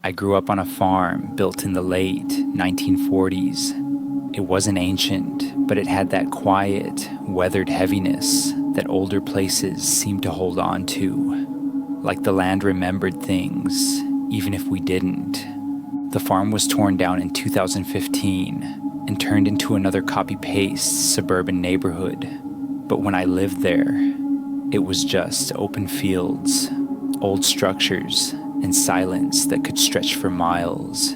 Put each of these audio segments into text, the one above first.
I grew up on a farm built in the late 1940s. It wasn't ancient, but it had that quiet, weathered heaviness that older places seem to hold on to. Like the land remembered things, even if we didn't. The farm was torn down in 2015 and turned into another copy-paste suburban neighborhood. But when I lived there, it was just open fields, old structures, and silence that could stretch for miles.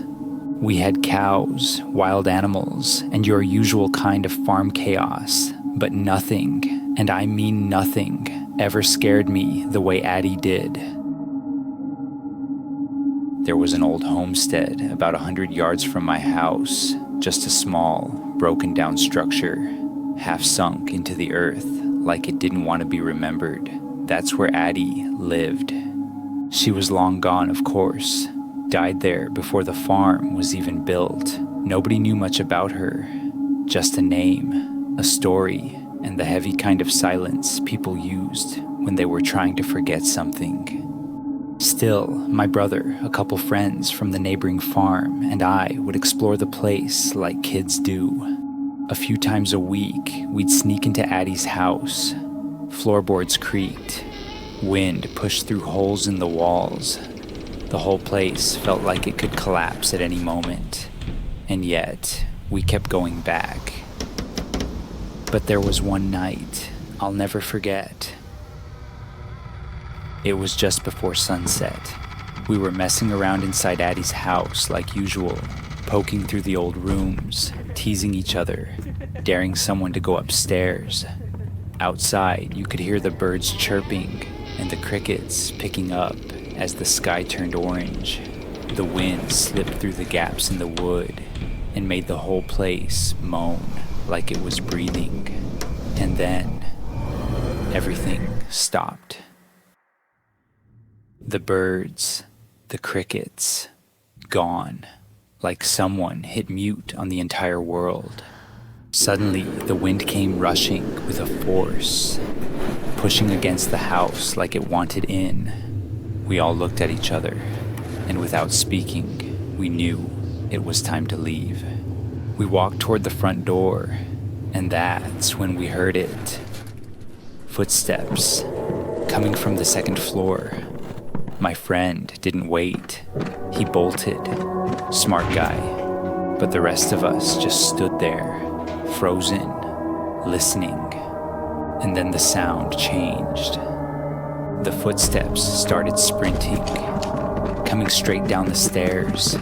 We had cows, wild animals, and your usual kind of farm chaos, but nothing, and I mean nothing, ever scared me the way Addie did. There was an old homestead about 100 yards from my house, just a small, broken-down structure, half sunk into the earth like it didn't want to be remembered. That's where Addie lived. She was long gone, of course. Died there before the farm was even built. Nobody knew much about her. Just a name, a story, and the heavy kind of silence people used when they were trying to forget something. Still, my brother, a couple friends from the neighboring farm, and I would explore the place like kids do. A few times a week, we'd sneak into Addie's house. Floorboards creaked. Wind pushed through holes in the walls. The whole place felt like it could collapse at any moment. And yet, we kept going back. But there was one night I'll never forget. It was just before sunset. We were messing around inside Addie's house like usual, poking through the old rooms, teasing each other, daring someone to go upstairs. Outside, you could hear the birds chirping and the crickets picking up as the sky turned orange. The wind slipped through the gaps in the wood and made the whole place moan like it was breathing. And then, everything stopped. The birds, the crickets, gone, like someone hit mute on the entire world. Suddenly, the wind came rushing with a force, pushing against the house like it wanted in. We all looked at each other, and without speaking, we knew it was time to leave. We walked toward the front door, and that's when we heard it. Footsteps, coming from the second floor. My friend didn't wait. He bolted. Smart guy. But the rest of us just stood there, frozen, listening. And then the sound changed. The footsteps started sprinting, coming straight down the stairs.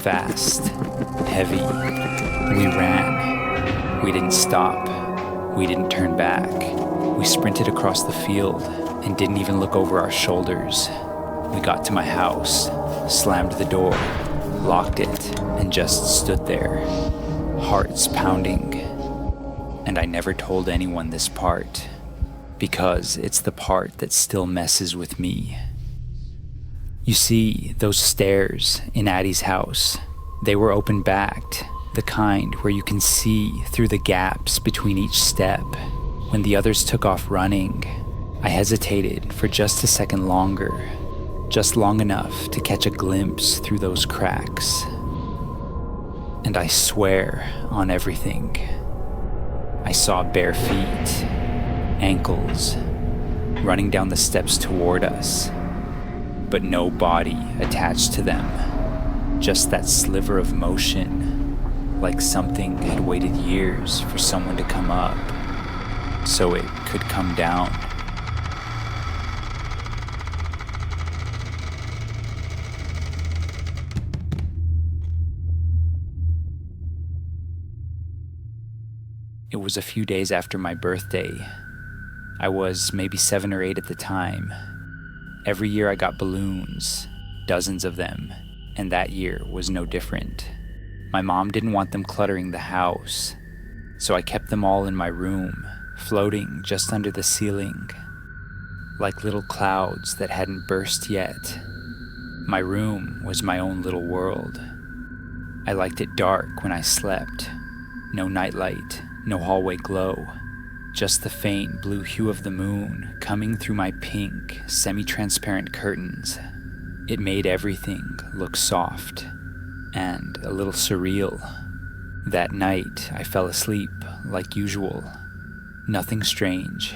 Fast, heavy. We ran. We didn't stop. We didn't turn back. We sprinted across the field and didn't even look over our shoulders. We got to my house, slammed the door, locked it, and just stood there, hearts pounding. And I never told anyone this part, because it's the part that still messes with me. You see, those stairs in Addie's house, they were open-backed, the kind where you can see through the gaps between each step. When the others took off running, I hesitated for just a second longer, just long enough to catch a glimpse through those cracks. And I swear on everything, I saw bare feet, ankles, running down the steps toward us, but no body attached to them, just that sliver of motion, like something had waited years for someone to come up, so it could come down. It was a few days after my birthday. I was maybe 7 or 8 at the time. Every year I got balloons, dozens of them, and that year was no different. My mom didn't want them cluttering the house, so I kept them all in my room, floating just under the ceiling, like little clouds that hadn't burst yet. My room was my own little world. I liked it dark when I slept. No nightlight, no hallway glow, just the faint blue hue of the moon coming through my pink, semi-transparent curtains. It made everything look soft and a little surreal. That night, I fell asleep like usual. Nothing strange,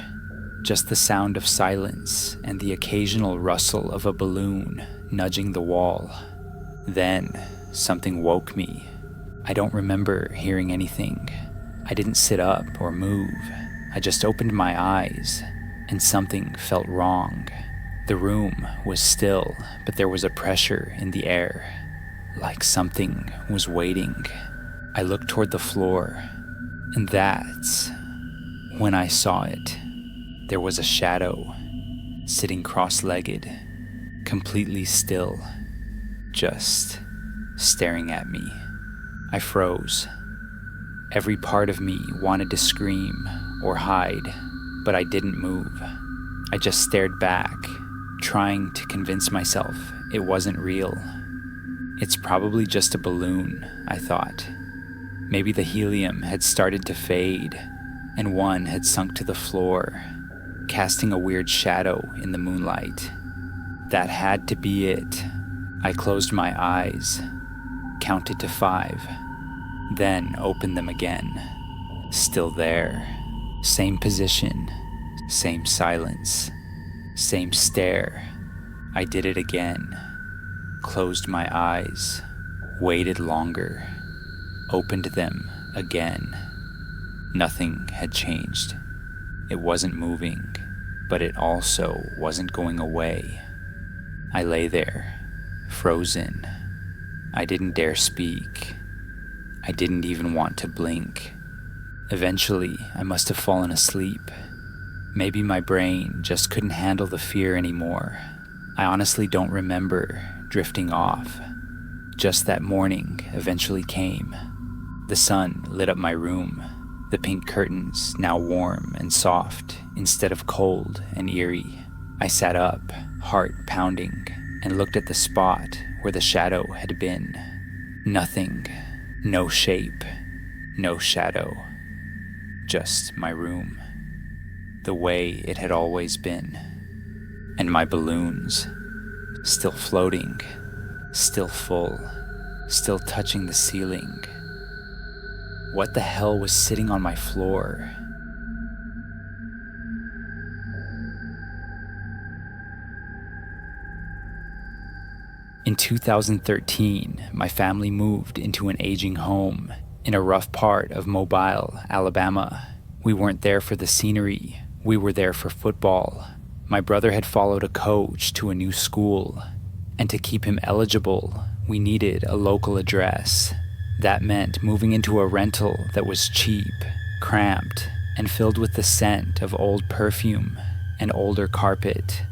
just the sound of silence and the occasional rustle of a balloon nudging the wall. Then, something woke me. I don't remember hearing anything. I didn't sit up or move. I just opened my eyes, and something felt wrong. The room was still, but there was a pressure in the air, like something was waiting. I looked toward the floor, and that's when I saw it. There was a shadow, sitting cross-legged, completely still, just staring at me. I froze. Every part of me wanted to scream or hide, but I didn't move. I just stared back, trying to convince myself it wasn't real. It's probably just a balloon, I thought. Maybe the helium had started to fade, and one had sunk to the floor, casting a weird shadow in the moonlight. That had to be it. I closed my eyes, counted to 5, then opened them again. Still there. Same position, same silence, same stare. I did it again. Closed my eyes, waited longer, opened them again. Nothing had changed. It wasn't moving, but it also wasn't going away. I lay there, frozen. I didn't dare speak. I didn't even want to blink. Eventually, I must have fallen asleep. Maybe my brain just couldn't handle the fear anymore. I honestly don't remember drifting off. Just that morning eventually came. The sun lit up my room, the pink curtains now warm and soft instead of cold and eerie. I sat up, heart pounding, and looked at the spot where the shadow had been. Nothing, no shape, no shadow. Just my room, the way it had always been. And my balloons, still floating, still full, still touching the ceiling. What the hell was sitting on my floor? In 2013, my family moved into an aging home in a rough part of Mobile, Alabama. We weren't there for the scenery, we were there for football. My brother had followed a coach to a new school, and to keep him eligible, we needed a local address. That meant moving into a rental that was cheap, cramped, and filled with the scent of old perfume and older carpet.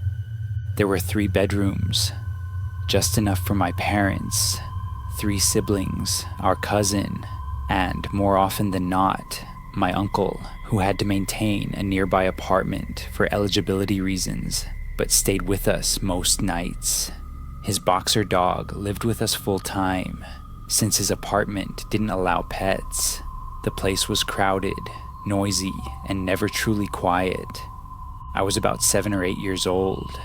There were 3 bedrooms, just enough for my parents, 3 siblings, our cousin, and more often than not, my uncle, who had to maintain a nearby apartment for eligibility reasons, but stayed with us most nights. His boxer dog lived with us full time, since his apartment didn't allow pets. The place was crowded, noisy, and never truly quiet. I was about 7 or 8 years old.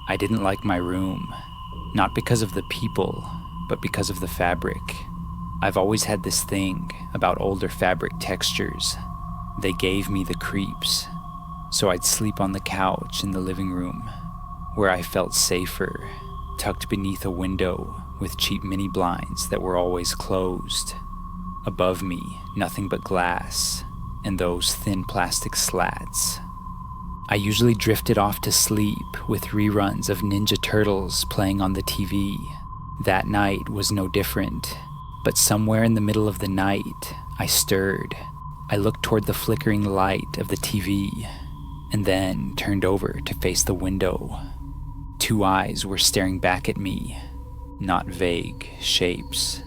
I didn't like my room, not because of the people, but because of the fabric. I've always had this thing about older fabric textures. They gave me the creeps, so I'd sleep on the couch in the living room, where I felt safer, tucked beneath a window with cheap mini blinds that were always closed. Above me, nothing but glass, and those thin plastic slats. I usually drifted off to sleep with reruns of Ninja Turtles playing on the TV. That night was no different, but somewhere in the middle of the night, I stirred. I looked toward the flickering light of the TV, and then turned over to face the window. 2 eyes were staring back at me, not vague shapes,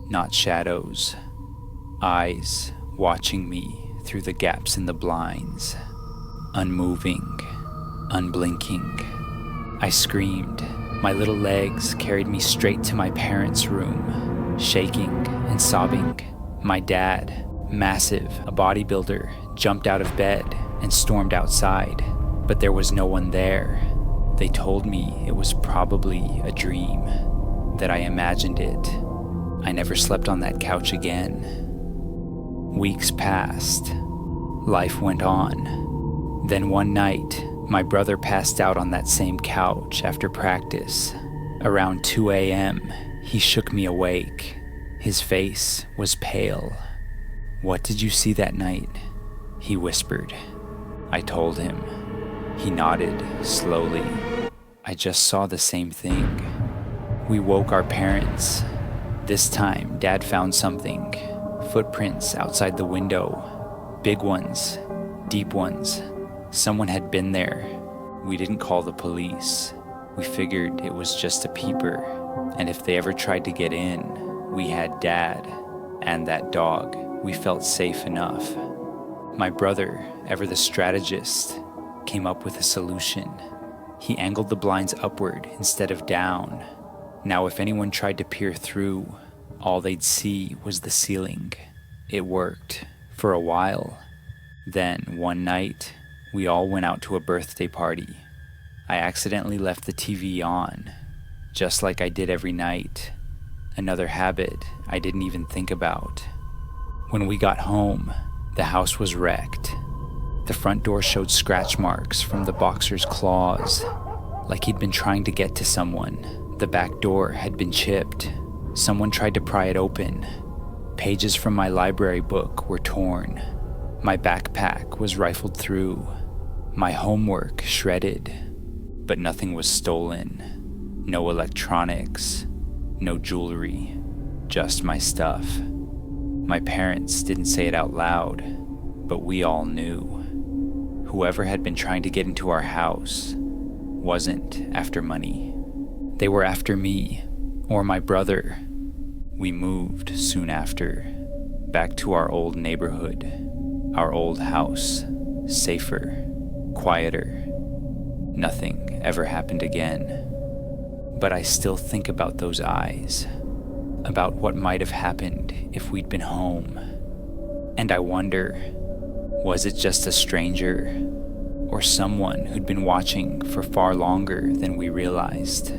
not shadows. Eyes watching me through the gaps in the blinds. Unmoving, unblinking. I screamed. My little legs carried me straight to my parents' room, shaking and sobbing. My dad, massive, a bodybuilder, jumped out of bed and stormed outside, but there was no one there. They told me it was probably a dream, that I imagined it. I never slept on that couch again. Weeks passed. Life went on. Then one night, my brother passed out on that same couch after practice. Around 2 a.m., he shook me awake. His face was pale. "What did you see that night?" he whispered. I told him. He nodded slowly. "I just saw the same thing." We woke our parents. This time, Dad found something. Footprints outside the window. Big ones, deep ones. Someone had been there. We didn't call the police. We figured it was just a peeper, and if they ever tried to get in, we had Dad and that dog. We felt safe enough. My brother, ever the strategist, came up with a solution. He angled the blinds upward instead of down. Now if anyone tried to peer through, all they'd see was the ceiling. It worked for a while. Then one night, we all went out to a birthday party. I accidentally left the TV on, just like I did every night. Another habit I didn't even think about. When we got home, the house was wrecked. The front door showed scratch marks from the boxer's claws, like he'd been trying to get to someone. The back door had been chipped. Someone tried to pry it open. Pages from my library book were torn. My backpack was rifled through. My homework shredded. But nothing was stolen. No electronics. No jewelry. Just my stuff. My parents didn't say it out loud, but we all knew. Whoever had been trying to get into our house wasn't after money. They were after me, or my brother. We moved soon after, back to our old neighborhood, our old house, safer, quieter. Nothing ever happened again. But I still think about those eyes, about what might have happened if we'd been home. And I wonder, was it just a stranger, or someone who'd been watching for far longer than we realized?